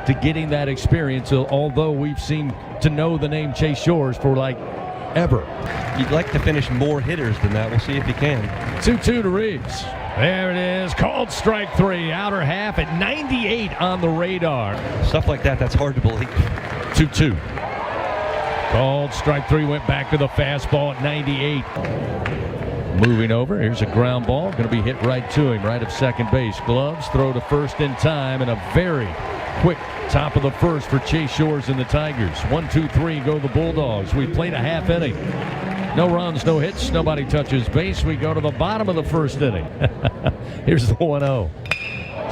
to getting that experience, although we've seemed to know the name Chase Shores for like ever. You'd like to finish more hitters than that. We'll see if he can. 2-2 to Reeves. There it is. Called strike three. Outer half at 98 on the radar. Stuff like that, that's hard to believe. 2-2. Called strike three. Went back to the fastball at 98. Moving over. Here's a ground ball. Going to be hit right to him, right of second base. Gloves, throw to first in time, and a very quick top of the first for Chase Shores and the Tigers. 1-2-3 go the Bulldogs. We played a half inning. No runs, no hits, nobody touches base. We go to the bottom of the first inning. Here's the 1-0.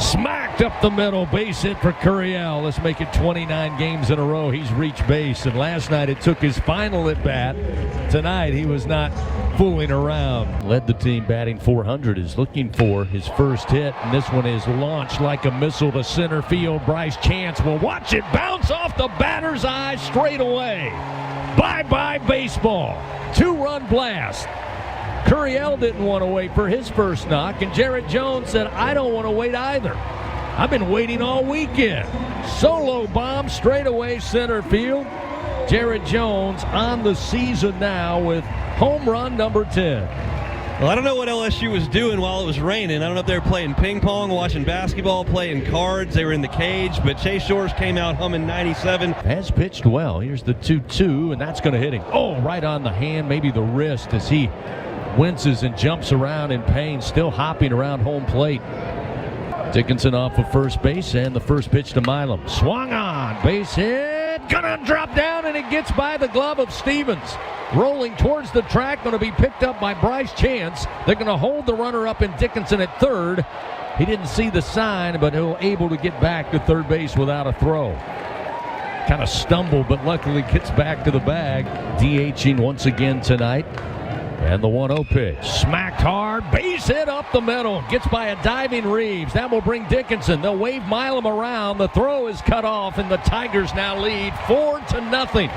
Smacked up the middle, base hit for Curiel. Let's make it 29 games in a row he's reached base, and last night it took his final at bat. Tonight he was not fooling around. Led the team batting .400, is looking for his first hit, and this one is launched like a missile to center field. Bryce Chance will watch it bounce off the batter's eye straight away. Bye-bye baseball. Two-run blast. Curiel didn't want to wait for his first knock, and Jarrett Jones said, I don't want to wait either. I've been waiting all weekend. Solo bomb straight away center field. Jarrett Jones on the season now with home run number 10. Well, I don't know what LSU was doing while it was raining. I don't know if they were playing ping pong, watching basketball, playing cards. They were in the cage, but Chase Shores came out humming 97. Has pitched well. Here's the 2-2, and that's going to hit him. Oh, right on the hand, maybe the wrist, as he winces and jumps around in pain, still hopping around home plate. Dickinson off of first base, and the first pitch to Milam. Swung on, base hit, gonna drop down, and it gets by the glove of Stevens. Rolling towards the track, going to be picked up by Bryce Chance. They're going to hold the runner up in Dickinson at third. He didn't see the sign, but he'll able to get back to third base without a throw. Kind of stumbled, but luckily gets back to the bag. DHing once again tonight. And the 1-0 pitch. Smacked hard. Base hit up the middle. Gets by a diving Reeves. That will bring Dickinson. They'll wave Milam around. The throw is cut off, and the Tigers now lead 4-0.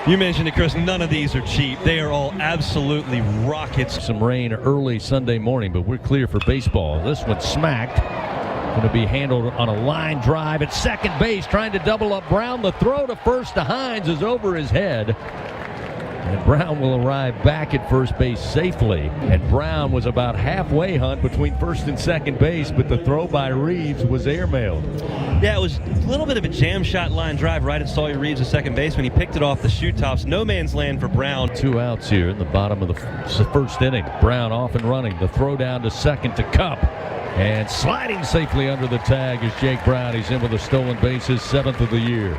You mentioned it, Chris. None of these are cheap. They are all absolutely rockets. Some rain early Sunday morning, but we're clear for baseball. This one smacked. Going to be handled on a line drive at second base, trying to double up Brown. The throw to first to Hines is over his head. And Brown will arrive back at first base safely. And Brown was about halfway, Hunt, between first and second base, but the throw by Reeves was airmailed. Yeah, it was a little bit of a jam shot line drive right at Sawyer Reeves, the second baseman. He picked it off the shoe tops. No man's land for Brown. 2 outs here in the bottom of the first inning. Brown off and running. The throw down to second to Cup. And sliding safely under the tag is Jake Brown. He's in with a stolen base, his 7th of the year.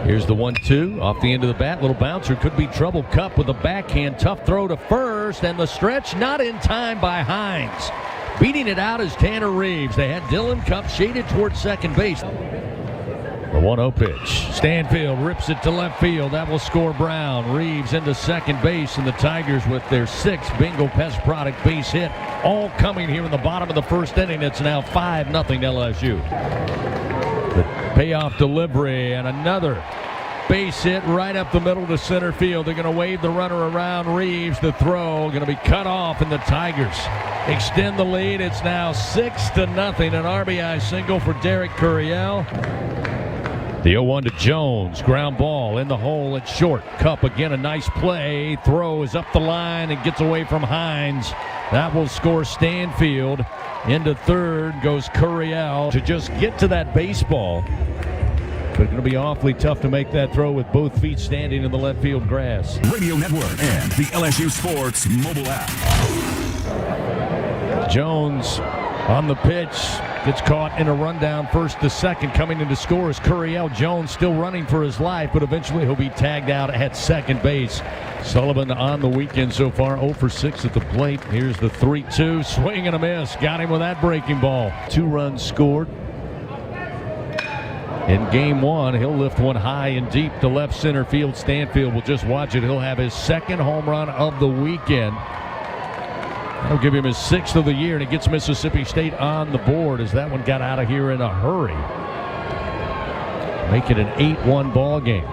Here's the 1-2 off the end of the bat. Little bouncer, could be trouble. Cup with a backhand. Tough throw to first, and the stretch not in time by Hines. Beating it out is Tanner Reeves. They had Dylan Cup shaded towards second base. The 1-0 pitch. Stanfield rips it to left field. That will score Brown. Reeves into second base, and the Tigers with their 6th Bingo Pest Product base hit. All coming here in the bottom of the first inning. It's now 5-0 LSU. The payoff delivery, and another base hit right up the middle to center field. They're going to wave the runner around Reeves. The throw going to be cut off, and the Tigers extend the lead. It's now 6-0. An RBI single for Derek Curiel. The 0-1 to Jones. Ground ball in the hole at short. Cup again, a nice play. Throw is up the line and gets away from Hines. That will score Stanfield. Into third goes Curiel to just get to that baseball. But it's going to be awfully tough to make that throw with both feet standing in the left field grass. Radio Network and the LSU Sports mobile app. Jones on the pitch. Gets caught in a rundown first to second. Coming in to score is Curiel. Jones still running for his life, but eventually he'll be tagged out at second base. Sullivan on the weekend so far, 0 for 6 at the plate. Here's the 3-2. Swing and a miss. Got him with that breaking ball. 2 runs scored in game 1. He'll lift one high and deep to left center field. Stanfield will just watch it. He'll have his 2nd home run of the weekend. That'll give him his 6th of the year, and it gets Mississippi State on the board as that one got out of here in a hurry. Make it an 8-1 ball game.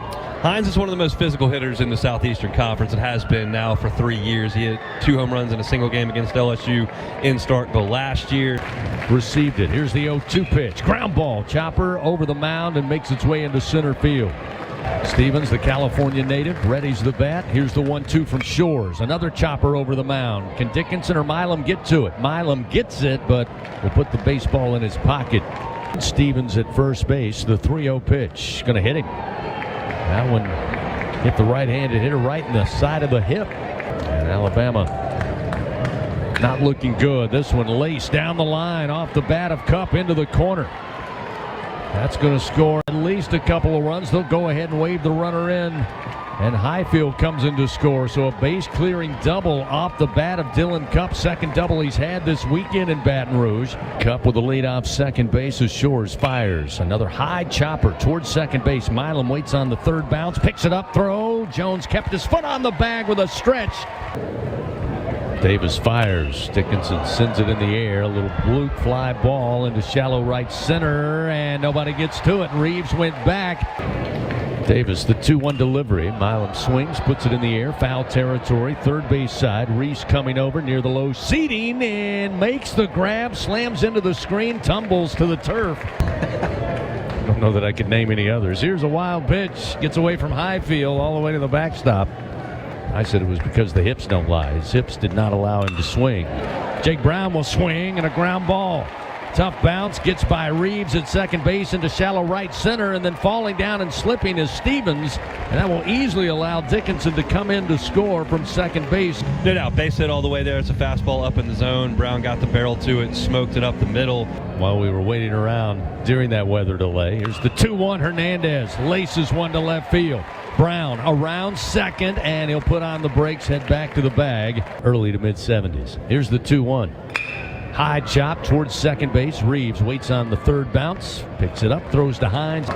Hines is one of the most physical hitters in the Southeastern Conference. It has been now for 3 years. He hit 2 home runs in a single game against LSU in Starkville last year. Received it. Here's the 0-2 pitch. Ground ball. Chopper over the mound and makes its way into center field. Stevens, the California native, readies the bat. Here's the 1-2 from Shores. Another chopper over the mound. Can Dickinson or Milam get to it? Milam gets it, but will put the baseball in his pocket. Stevens at first base. The 3-0 pitch. Going to hit him. That one hit the right-handed hitter right in the side of the hip. And Alabama not looking good. This one laced down the line off the bat of Cup into the corner. That's going to score at least a couple of runs. They'll go ahead and wave the runner in. And Highfield comes in to score. So a base-clearing double off the bat of Dylan Cup. Second double he's had this weekend in Baton Rouge. Cup with the leadoff second base as Shores fires. Another high chopper towards second base. Milam waits on the third bounce. Picks it up, throw. Jones kept his foot on the bag with a stretch. Davis fires. Dickinson sends it in the air. A little blue fly ball into shallow right center. And nobody gets to it. Reeves went back. Davis, the 2-1 delivery. Milam swings, puts it in the air. Foul territory, third base side. Reese coming over near the low seating and makes the grab, slams into the screen, tumbles to the turf. I don't know that I could name any others. Here's a wild pitch. Gets away from Highfield all the way to the backstop. I said it was because the hips don't lie. His hips did not allow him to swing. Jake Brown will swing and a ground ball. Tough bounce, gets by Reeves at second base into shallow right center, and then falling down and slipping is Stevens, and that will easily allow Dickinson to come in to score from second base. No doubt, base hit all the way there. It's a fastball up in the zone. Brown got the barrel to it, smoked it up the middle. While we were waiting around during that weather delay, here's the 2-1. Hernandez laces one to left field. Brown around second, and he'll put on the brakes, head back to the bag. Early to mid-70s. Here's the 2-1. High chop towards second base. Reeves waits on the third bounce. Picks it up, throws to Hines.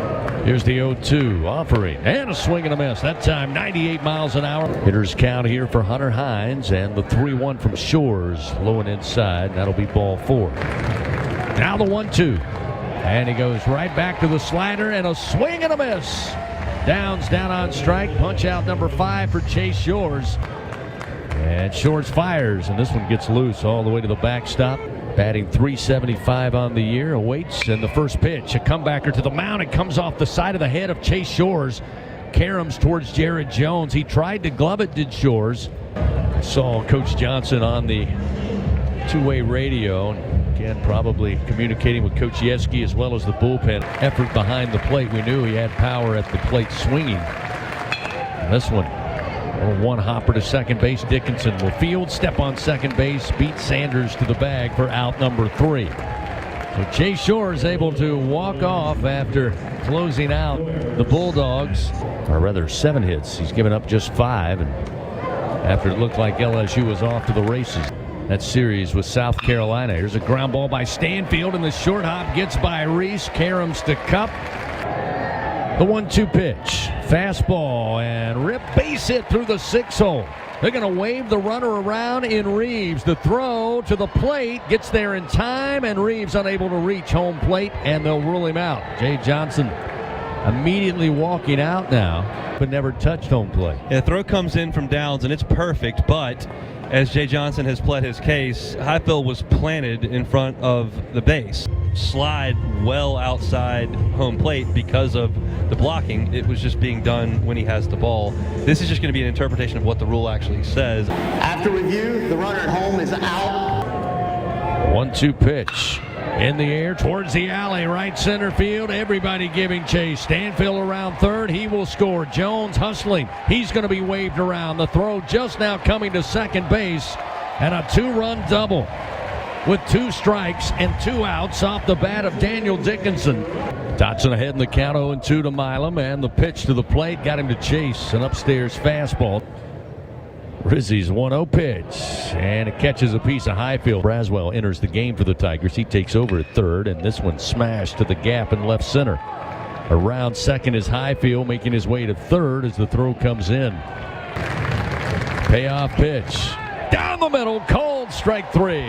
Here's the 0-2 offering. And a swing and a miss. That time 98 miles an hour. Hitters count here for Hunter Hines. And the 3-1 from Shores. Low and inside. That'll be ball 4. Now the 1-2. And he goes right back to the slider. And a swing and a miss. Downs down on strike. Punch out number 5 for Chase Shores. And Shores fires, and this one gets loose all the way to the backstop. Batting .375 on the year. Awaits, and the first pitch, a comebacker to the mound. It comes off the side of the head of Chase Shores. Caroms towards Jared Jones. He tried to glove it, did Shores. I saw Coach Johnson on the two-way radio. Again, probably communicating with Coach Yeski as well as the bullpen. Effort behind the plate. We knew he had power at the plate swinging. And this one. One hopper to second base. Dickinson will field, step on second base, beat Sanders to the bag for out number 3. So Chase Shores able to walk off after closing out the Bulldogs, or rather 7 hits. He's given up just 5, and after it looked like LSU was off to the races. That series with South Carolina. Here's a ground ball by Stanfield, and the short hop gets by Reese. Caroms to Cup. The 1-2 pitch. Fastball and rip base hit through the 6-hole. They're going to wave the runner around in Reeves. The throw to the plate gets there in time, and Reeves unable to reach home plate, and they'll rule him out. Jay Johnson immediately walking out now, but never touched home plate. Yeah, the throw comes in from Downs, and it's perfect, but as Jay Johnson has pled his case, Highfield was planted in front of the base. Slide well outside home plate because of the blocking. It was just being done when he has the ball. This is just going to be an interpretation of what the rule actually says. After review, the runner at home is out. 1-2 pitch. In the air towards the alley, right center field. Everybody giving chase. Stanfield around third. He will score. Jones hustling. He's going to be waved around. The throw just now coming to second base. And a 2-run double with 2 strikes and 2 outs off the bat of Daniel Dickinson. Dotson ahead in the count 0-2 to Milam. And the pitch to the plate got him to chase an upstairs fastball. Rizzi's 1-0 pitch, and it catches a piece of Highfield. Braswell enters the game for the Tigers. He takes over at third, and this one smashed to the gap in left center. Around second is Highfield, making his way to third as the throw comes in. Payoff pitch. Down the middle, called strike 3.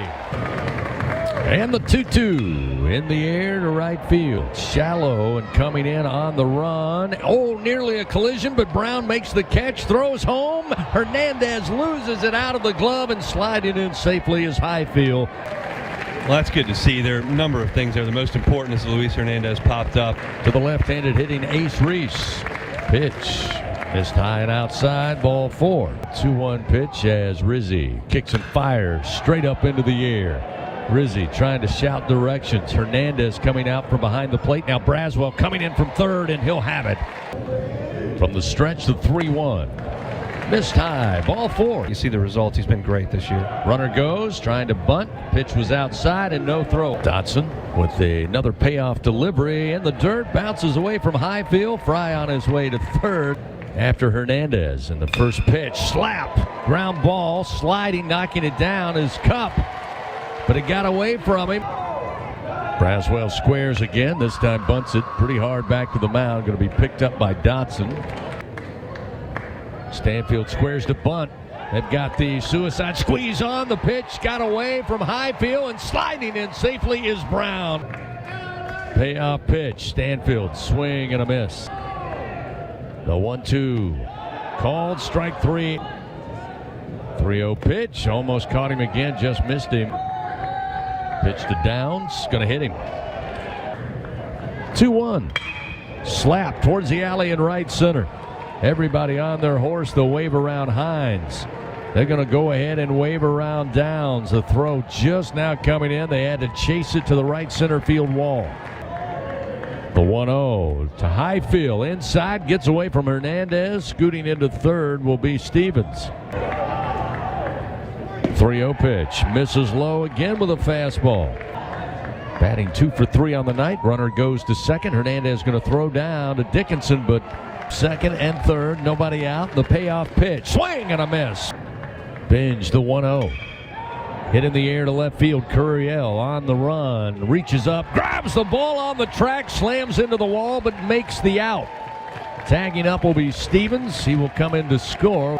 And the 2-2 in the air to right field. Shallow and coming in on the run. Oh, nearly a collision, but Brown makes the catch, throws home. Hernandez loses it out of the glove, and sliding in safely is Highfield. Well, that's good to see. There are a number of things there. The most important is Luis Hernandez popped up. To the left-handed hitting Ace Reese. Pitch. Missed high and outside, ball 4. 2-1 pitch as Rizzi kicks and fires straight up into the air. Rizzi trying to shout directions. Hernandez coming out from behind the plate. Now Braswell coming in from third, and he'll have it. From the stretch, the 3-1. Missed high, ball 4. You see the results. He's been great this year. Runner goes, trying to bunt. Pitch was outside and no throw. Dotson with another payoff delivery in the dirt. Bounces away from Highfield. Fry on his way to third after Hernandez. And the first pitch, slap. Ground ball, sliding, knocking it down is Cup. But it got away from him. Braswell squares again. This time bunts it pretty hard back to the mound. Going to be picked up by Dotson. Stanfield squares to bunt. They've got the suicide squeeze on. The pitch got away from Highfield, and sliding in safely is Brown. Payoff pitch. Stanfield swing and a miss. The 1-2 called, strike 3. 3-0 pitch. Almost caught him again. Just missed him. Pitch to Downs, going to hit him. 2-1. Slap towards the alley in right center. Everybody on their horse. They'll wave around Hines. They're going to go ahead and wave around Downs. The throw just now coming in. They had to chase it to the right center field wall. The 1-0 to Highfield. Inside, gets away from Hernandez. Scooting into third will be Stevens. 3-0 pitch. Misses low again with a fastball. Batting 2 for 3 on the night. Runner goes to second. Hernandez going to throw down to Dickinson, but second and third, nobody out. The payoff pitch. Swing and a miss. Binge, the 1-0. Hit in the air to left field. Curiel on the run. Reaches up, grabs the ball on the track, slams into the wall, but makes the out. Tagging up will be Stevens. He will come in to score.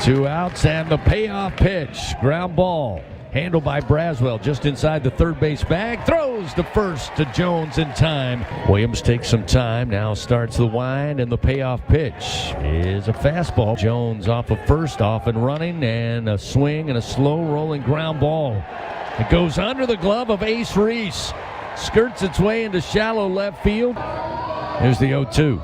2 outs and the payoff pitch. Ground ball. Handled by Braswell just inside the third base bag. Throws to first to Jones in time. Williams takes some time. Now starts the wind, and the payoff pitch is a fastball. Jones off of first, off and running, and a swing and a slow rolling ground ball. It goes under the glove of Ace Reese. Skirts its way into shallow left field. Here's the 0-2.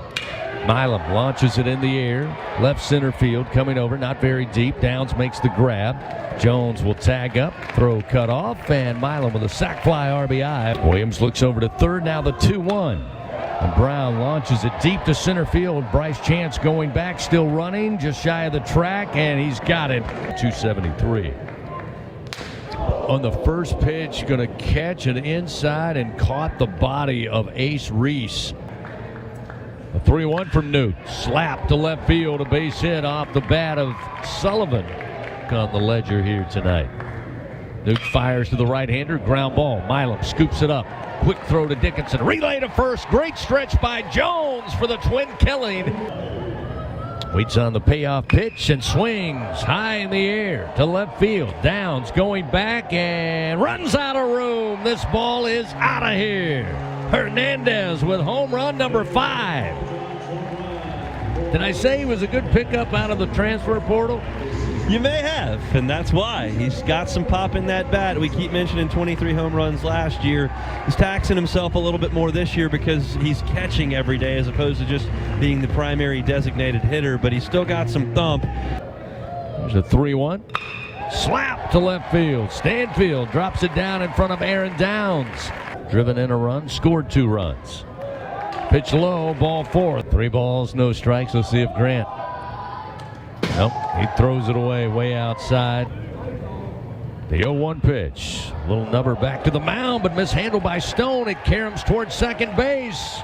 Milam launches it in the air. Left center field coming over, not very deep. Downs makes the grab. Jones will tag up, throw cut off, and Milam with a sac fly RBI. Williams looks over to third, now the 2-1. And Brown launches it deep to center field. Bryce Chance going back, still running, just shy of the track, and he's got it. 273. On the first pitch, going to catch it inside and caught the body of Ace Reese. A 3-1 from Newt. Slap to left field, a base hit off the bat of Sullivan on the ledger here tonight. Newt fires to the right-hander, ground ball. Milam scoops it up. Quick throw to Dickinson. Relay to first. Great stretch by Jones for the twin killing. Waits on the payoff pitch and swings high in the air to left field. Downs going back and runs out of room. This ball is out of here. Hernandez with home run number 5. Did I say he was a good pickup out of the transfer portal? You may have, and that's why. He's got some pop in that bat. We keep mentioning 23 home runs last year. He's taxing himself a little bit more this year because he's catching every day as opposed to just being the primary designated hitter, but he's still got some thump. There's a 3-1. Slap to left field. Stanfield drops it down in front of Aaron Downs. Driven in a run, scored 2 runs. Pitch low, ball 4. 3 balls, no strikes. Let's see if Grant. Nope, he throws it away way outside. The 0-1 pitch. Little number back to the mound, but mishandled by Stone. It caroms towards second base.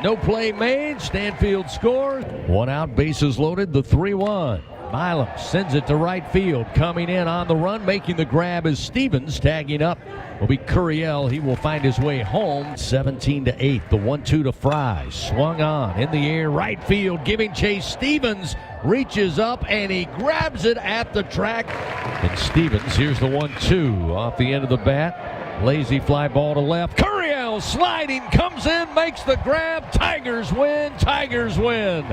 No play made. Stanfield scores. 1 out, bases loaded, the 3-1. Milam sends it to right field. Coming in on the run, making the grab is Stevens. Tagging up will be Curiel. He will find his way home. 17-8. The 1-2 to Fry. Swung on in the air, right field, giving chase. Stevens reaches up and he grabs it at the track. And Stevens, here's the 1-2 off the end of the bat. Lazy fly ball to left. Curiel sliding, comes in, makes the grab. Tigers win. Tigers win.